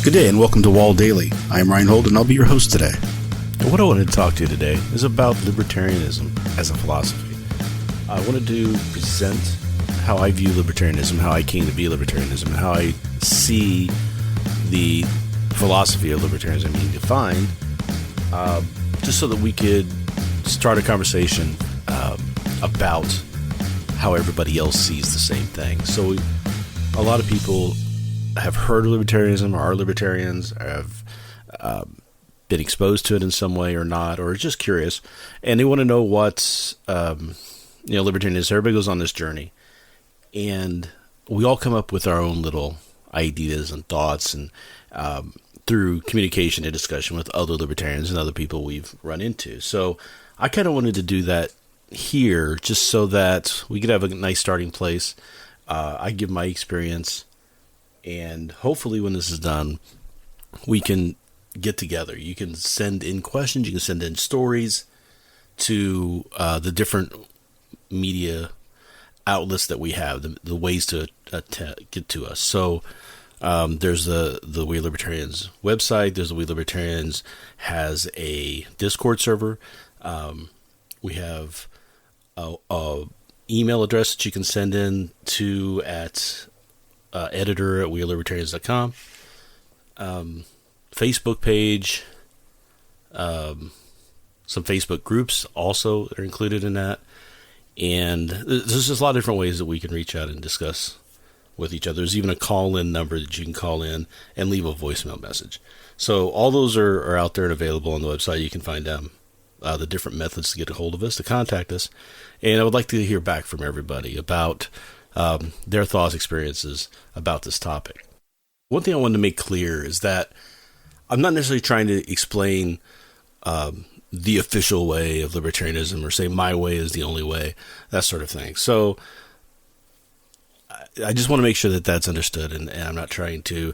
Good day and welcome to WAL Daily. I am Rhinehold and I'll be your host today. And what I wanted to talk to you today is about libertarianism as a philosophy. I wanted to present how I view libertarianism, how I came to be libertarianism, and how I see the philosophy of libertarianism being defined, just so that we could start a conversation about how everybody else sees the same thing. So a lot of people have heard of libertarianism, or are libertarians, or have been exposed to it in some way or not, or are just curious, and they want to know what libertarianism is. Everybody goes on this journey, and we all come up with our own little ideas and thoughts, and through communication and discussion with other libertarians and other people we've run into. So I kind of wanted to do that here, just so that we could have a nice starting place. I give my experience, and hopefully when this is done, we can get together. You can send in questions, you can send in stories to the different media outlets that we have, the ways to get to us. So there's the We Libertarians website. There's the We Libertarians has a Discord server. We have a email address that you can send in to at editor@wearelibertarians.com. Facebook page, some Facebook groups also are included in that. And there's just a lot of different ways that we can reach out and discuss with each other. There's even a call-in number that you can call in and leave a voicemail message. So all those are out there and available on the website. You can find the different methods to get a hold of us, to contact us. And I would like to hear back from everybody about their thoughts, experiences about this topic. One thing I wanted to make clear is that I'm not necessarily trying to explain the official way of libertarianism, or say my way is the only way, that sort of thing. So I just want to make sure that that's understood, and I'm not trying to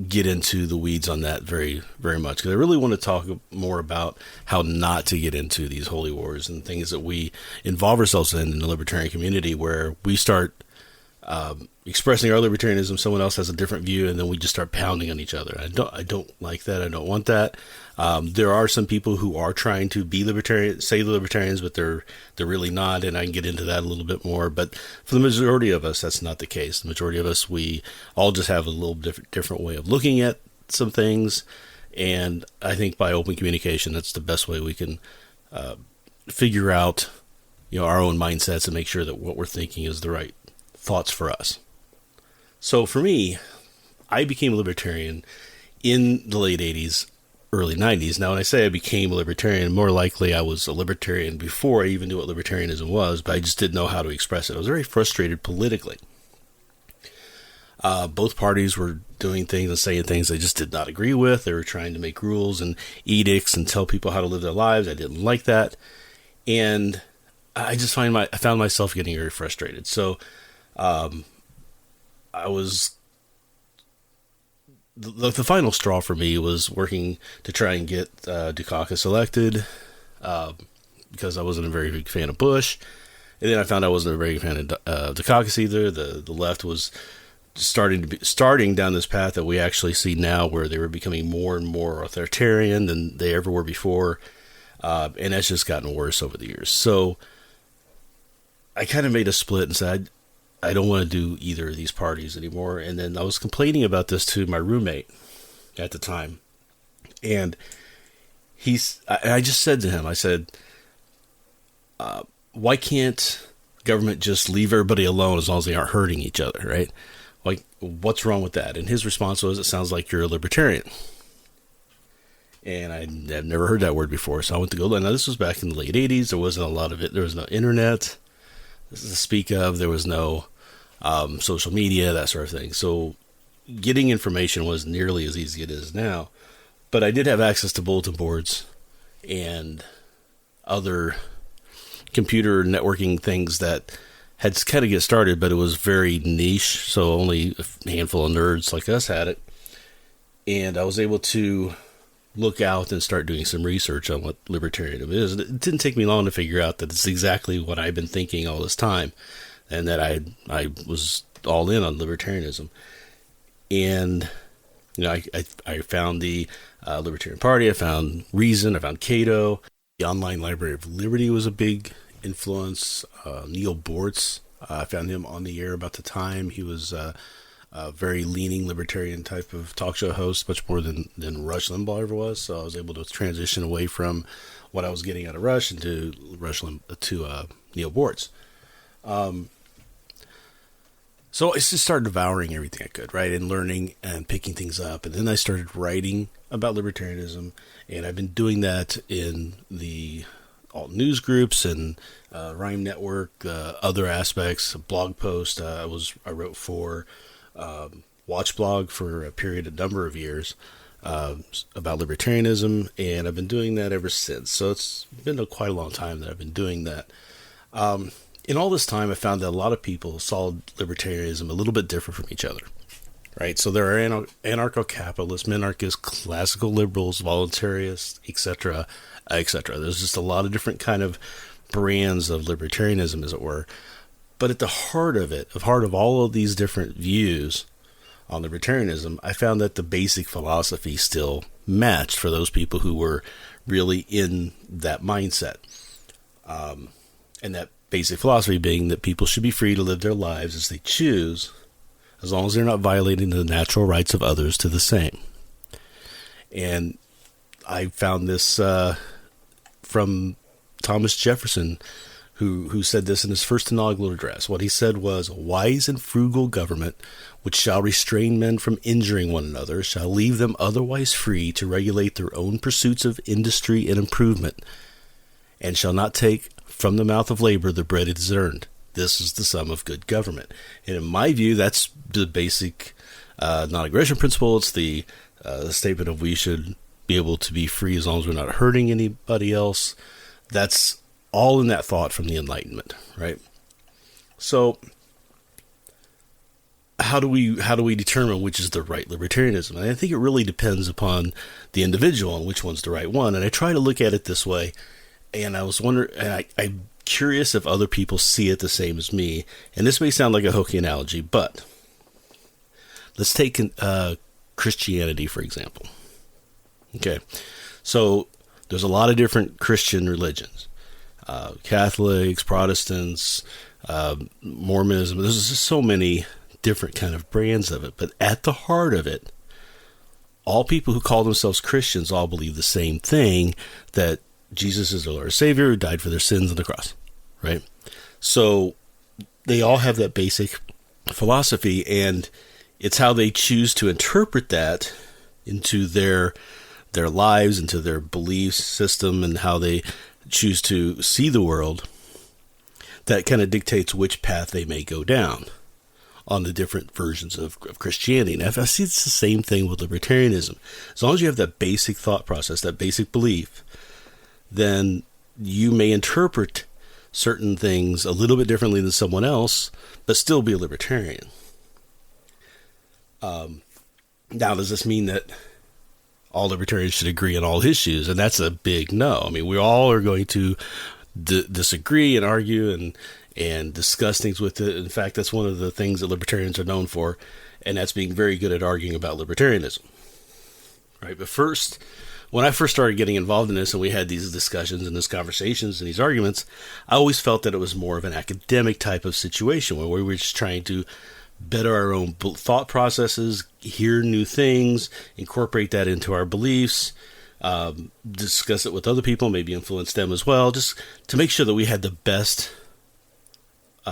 get into the weeds on that very, very much, because I really want to talk more about how not to get into these holy wars and things that we involve ourselves in the libertarian community, where we start expressing our libertarianism, someone else has a different view, and then we just start pounding on each other. I don't like that. I don't want that. There are some people who are trying to be libertarian, say libertarians, but they're really not, and I can get into that a little bit more. But for the majority of us, that's not the case. The majority of us, we all just have a little different way of looking at some things, and I think by open communication, that's the best way we can figure out, our own mindsets and make sure that what we're thinking is the right thoughts for us. So for me, I became a libertarian in the late 80s, early 90s. Now, when I say I became a libertarian, more likely I was a libertarian before I even knew what libertarianism was, but I just didn't know how to express it. I was very frustrated politically. Both parties were doing things and saying things I just did not agree with. They were trying to make rules and edicts and tell people how to live their lives. I didn't like that. And I just found myself getting very frustrated. So I was, the final straw for me was working to try and get Dukakis elected, because I wasn't a very big fan of Bush. And then I found I wasn't a very big fan of Dukakis either. The left was starting down this path that we actually see now, where they were becoming more and more authoritarian than they ever were before. And that's just gotten worse over the years. So I kind of made a split and said, I don't want to do either of these parties anymore. And then I was complaining about this to my roommate at the time. And I just said to him, I said, why can't government just leave everybody alone as long as they aren't hurting each other, right? Like, what's wrong with that? And his response was, it sounds like you're a libertarian. And I've never heard that word before. So I went to go look. Now, this was back in the late 80s. There wasn't a lot of it. There was no internet to speak of. There was no social media, that sort of thing. So getting information was nearly as easy as it is now. But I did have access to bulletin boards and other computer networking things that had kind of get started, but it was very niche. So only a handful of nerds like us had it. And I was able to look out and start doing some research on what libertarianism is. It didn't take me long to figure out that it's exactly what I've been thinking all this time, and that I was all in on libertarianism. And I found the Libertarian Party, I found Reason, I found Cato. The Online Library of Liberty was a big influence. Neil Bortz, I found him on the air about the time. He was a very leaning libertarian type of talk show host, much more than Rush Limbaugh ever was. So I was able to transition away from what I was getting out of Rush into Neil Bortz. So I just started devouring everything I could, right, and learning and picking things up. And then I started writing about libertarianism, and I've been doing that in the alt news groups and Rhyme Network, other aspects, a blog post. I wrote for Watchblog for a number of years about libertarianism, and I've been doing that ever since. So it's been quite a long time that I've been doing that. In all this time, I found that a lot of people saw libertarianism a little bit different from each other, right? So there are anarcho-capitalists, minarchists, classical liberals, voluntarists, etc., etc. There's just a lot of different kind of brands of libertarianism, as it were. But at the heart of all of these different views on libertarianism, I found that the basic philosophy still matched for those people who were really in that mindset. And that basic philosophy being that people should be free to live their lives as they choose, as long as they're not violating the natural rights of others to the same. And I found this from Thomas Jefferson, who said this in his first inaugural address. What he said was, "A wise and frugal government, which shall restrain men from injuring one another, shall leave them otherwise free to regulate their own pursuits of industry and improvement, and shall not take from the mouth of labor the bread it has earned. This is the sum of good government." And in my view, that's the basic non-aggression principle. It's the statement of we should be able to be free as long as we're not hurting anybody else. That's all in that thought from the Enlightenment, right? So how do we determine which is the right libertarianism? And I think it really depends upon the individual and which one's the right one. And I try to look at it this way. And I was wondering, and I'm curious if other people see it the same as me. And this may sound like a hokey analogy, but let's take Christianity, for example. Okay, so there's a lot of different Christian religions. Catholics, Protestants, Mormonism. There's just so many different kind of brands of it. But at the heart of it, all people who call themselves Christians all believe the same thing, that Jesus is their Lord and Savior who died for their sins on the cross, right? So they all have that basic philosophy, and it's how they choose to interpret that into their lives, into their belief system, and how they choose to see the world that kind of dictates which path they may go down on the different versions of Christianity. And I see it's the same thing with libertarianism. As long as you have that basic thought process, that basic belief, then you may interpret certain things a little bit differently than someone else, but still be a libertarian. Now, does this mean that all libertarians should agree on all issues? And that's a big no. I mean, we all are going to disagree and argue and discuss things with it. In fact, that's one of the things that libertarians are known for, and that's being very good at arguing about libertarianism. Right? But first, when I first started getting involved in this and we had these discussions and these conversations and these arguments, I always felt that it was more of an academic type of situation where we were just trying to better our own thought processes, hear new things, incorporate that into our beliefs, discuss it with other people, maybe influence them as well, just to make sure that we had the best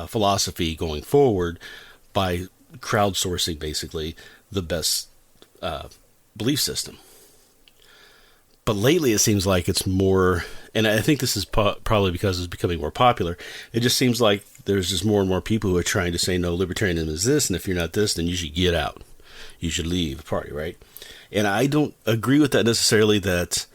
philosophy going forward by crowdsourcing, basically, the best belief system. But lately it seems like it's more, and I think this is probably because it's becoming more popular, it just seems like there's just more and more people who are trying to say, no, libertarianism is this, and if you're not this, then you should get out. You should leave the party, right? And I don't agree with that necessarily. That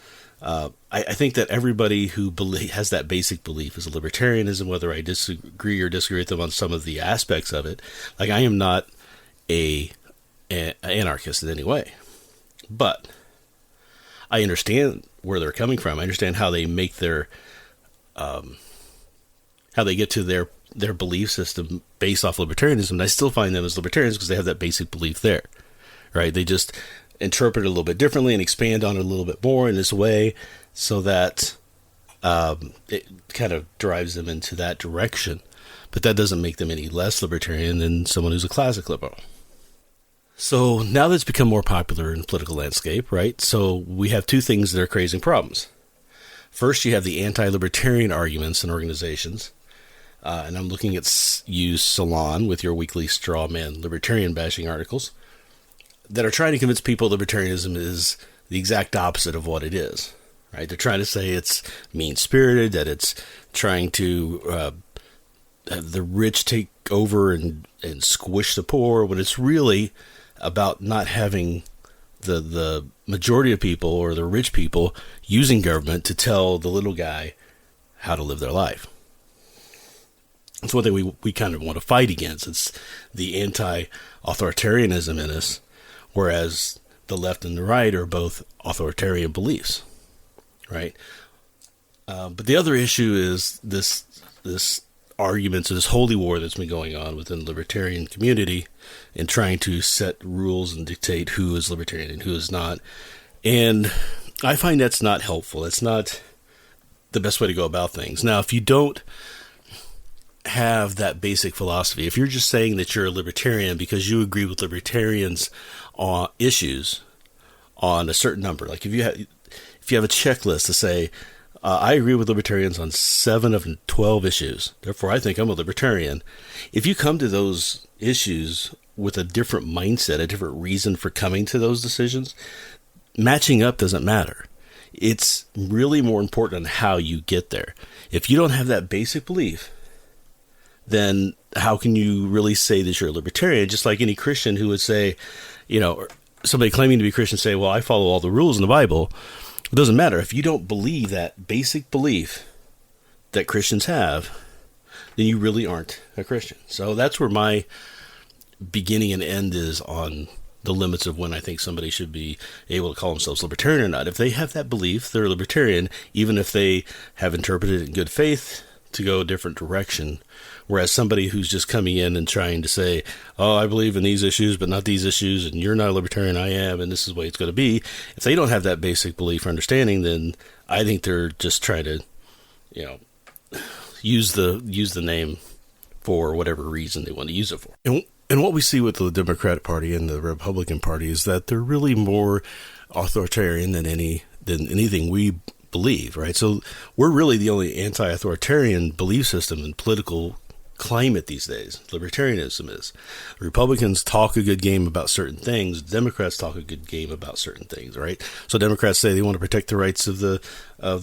I think that everybody who has that basic belief is a libertarianism, whether I disagree with them on some of the aspects of it. Like, I am not an anarchist in any way, but I understand where they're coming from. I understand how they make their, how they get to their belief system based off libertarianism. And I still find them as libertarians because they have that basic belief there, right? They just, interpret it a little bit differently and expand on it a little bit more in this way, so that it kind of drives them into that direction. But that doesn't make them any less libertarian than someone who's a classic liberal. So now that it's become more popular in the political landscape, right? So we have two things that are creating problems. First, you have the anti-libertarian arguments and organizations. And I'm looking at you, Salon, with your weekly straw man libertarian bashing articles that are trying to convince people libertarianism is the exact opposite of what it is, right? They're trying to say it's mean-spirited, that it's trying to have the rich take over and squish the poor, when it's really about not having the majority of people or the rich people using government to tell the little guy how to live their life. It's one thing we kind of want to fight against. It's the anti-authoritarianism in us, whereas the left and the right are both authoritarian beliefs, right? But the other issue is this arguments, this holy war that's been going on within the libertarian community in trying to set rules and dictate who is libertarian and who is not. And I find that's not helpful. It's not the best way to go about things. Now, if you don't have that basic philosophy, if you're just saying that you're a libertarian because you agree with libertarians on issues on a certain number, like if you have a checklist to say, I agree with libertarians on 7 of 12 issues, therefore I think I'm a libertarian. If you come to those issues with a different mindset, a different reason for coming to those decisions, matching up doesn't matter. It's really more important on how you get there. If you don't have that basic belief, then how can you really say that you're a libertarian? Just like any Christian who would say, or somebody claiming to be Christian say, well, I follow all the rules in the Bible. It doesn't matter. If you don't believe that basic belief that Christians have, then you really aren't a Christian. So that's where my beginning and end is on the limits of when I think somebody should be able to call themselves libertarian or not. If they have that belief, they're a libertarian, even if they have interpreted it in good faith to go a different direction. Whereas somebody who's just coming in and trying to say, oh, I believe in these issues, but not these issues, and you're not a libertarian, I am, and this is the way it's going to be. If they don't have that basic belief or understanding, then I think they're just trying to, use the name for whatever reason they want to use it for. And what we see with the Democratic Party and the Republican Party is that they're really more authoritarian than anything we believe, right? So we're really the only anti-authoritarian belief system in political climate these days. Libertarianism is. Republicans talk a good game about certain things. Democrats talk a good game about certain things, right? So Democrats say they want to protect the rights of the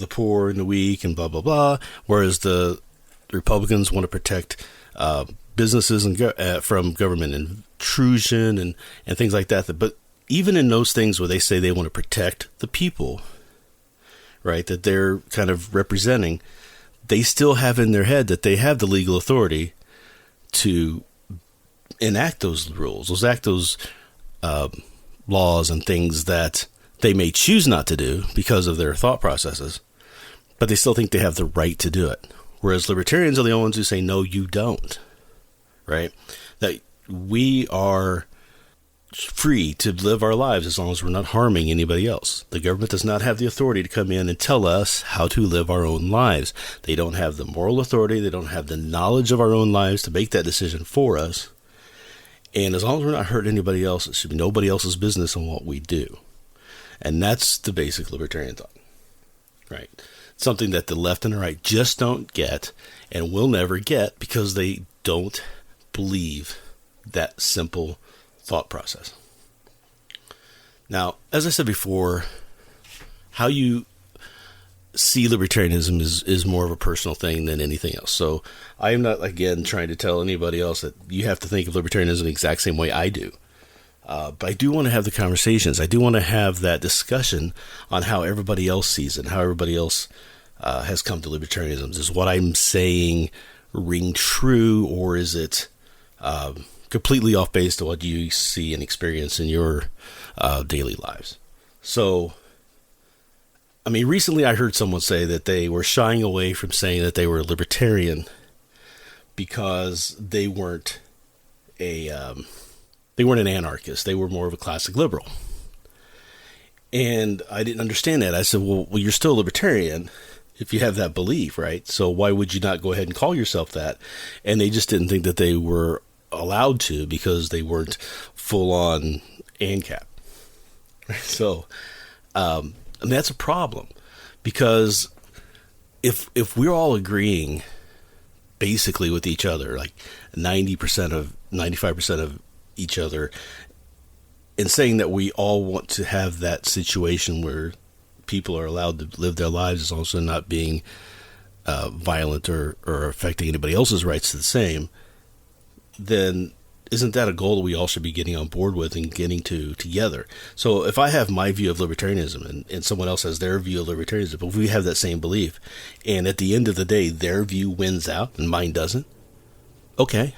poor and the weak and blah, blah, blah, whereas the Republicans want to protect businesses and from government intrusion and things like that. But even in those things where they say they want to protect the people, right, that they're kind of representing, they still have in their head that they have the legal authority to enact those rules, those laws and things that they may choose not to do because of their thought processes, but they still think they have the right to do it. Whereas libertarians are the only ones who say, no, you don't, right? That we are free to live our lives as long as we're not harming anybody else. The government does not have the authority to come in and tell us how to live our own lives. They don't have the moral authority. They don't have the knowledge of our own lives to make that decision for us. And as long as we're not hurting anybody else, it should be nobody else's business on what we do. And that's the basic libertarian thought, right? Something that the left and the right just don't get and will never get because they don't believe that simple thought process. Now, as I said before, how you see libertarianism is more of a personal thing than anything else. So I am not, again, trying to tell anybody else that you have to think of libertarianism the exact same way I do. But I do want to have the conversations. I do want to have that discussion on how everybody else sees it, how everybody else has come to libertarianism. Is what I'm saying ring true, or is it completely off base to what you see and experience in your daily lives? So, I mean, recently I heard someone say that they were shying away from saying that they were a libertarian because they weren't an anarchist. They were more of a classic liberal. And I didn't understand that. I said, well, you're still a libertarian if you have that belief, right? So why would you not go ahead and call yourself that? And they just didn't think that they were allowed to because they weren't full on ANCAP. So, and that's a problem, because if we're all agreeing basically with each other, like 95% of each other, and saying that we all want to have that situation where people are allowed to live their lives is also not being violent or affecting anybody else's rights the same, then isn't that a goal that we all should be getting on board with and getting together? So if I have my view of libertarianism and someone else has their view of libertarianism, but if we have that same belief, and at the end of the day their view wins out and mine doesn't, okay.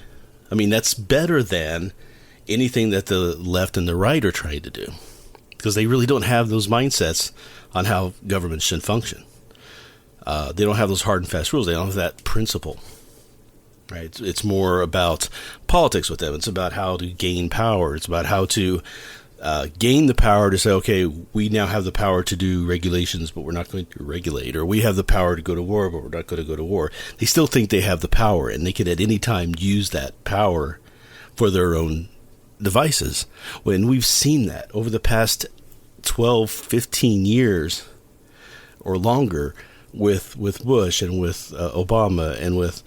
I mean, that's better than anything that the left and the right are trying to do, because they really don't have those mindsets on how government should function. They don't have those hard and fast rules. They don't have that principle. Right? It's more about politics with them. It's about how to gain power. It's about how to gain the power to say, okay, we now have the power to do regulations, but we're not going to regulate. Or we have the power to go to war, but we're not going to go to war. They still think they have the power, and they can at any time use that power for their own devices. When we've seen that over the past 12, 15 years or longer with Bush and with Obama and with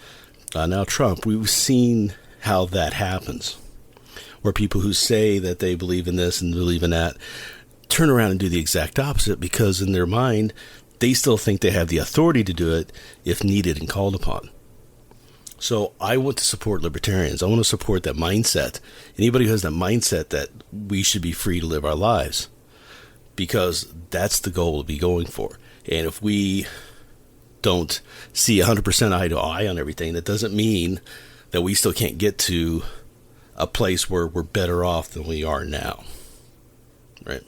now Trump, we've seen how that happens, where people who say that they believe in this and believe in that turn around and do the exact opposite, because in their mind, they still think they have the authority to do it if needed and called upon. So I want to support libertarians. I want to support that mindset. Anybody who has that mindset that we should be free to live our lives, because that's the goal to be going for. And if we don't see 100% eye to eye on everything, that doesn't mean that we still can't get to a place where we're better off than we are now. Right?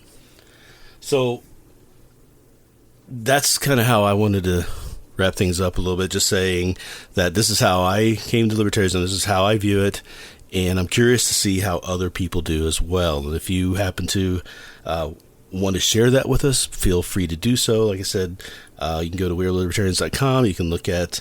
So that's kind of how I wanted to wrap things up a little bit, just saying that this is how I came to libertarianism, this is how I view it, and I'm curious to see how other people do as well. And if you happen to want to share that with us, feel free to do so. Like I said, you can go to wearelibertarians.com. You can look at,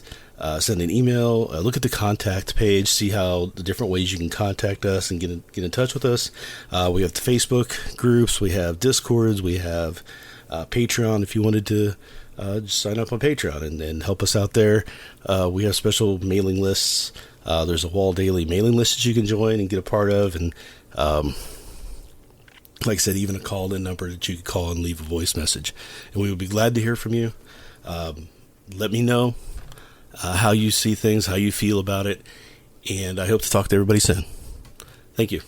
send an email, look at the contact page, see how the different ways you can contact us and get in touch with us. We have the Facebook groups, we have Discords, we have Patreon. If you wanted to just sign up on Patreon and help us out there. We have special mailing lists. There's a WAL Daily mailing list that you can join and get a part of. And like I said, even a call-in number that you can call and leave a voice message. And we would be glad to hear from you. Let me know how you see things, how you feel about it. And I hope to talk to everybody soon. Thank you.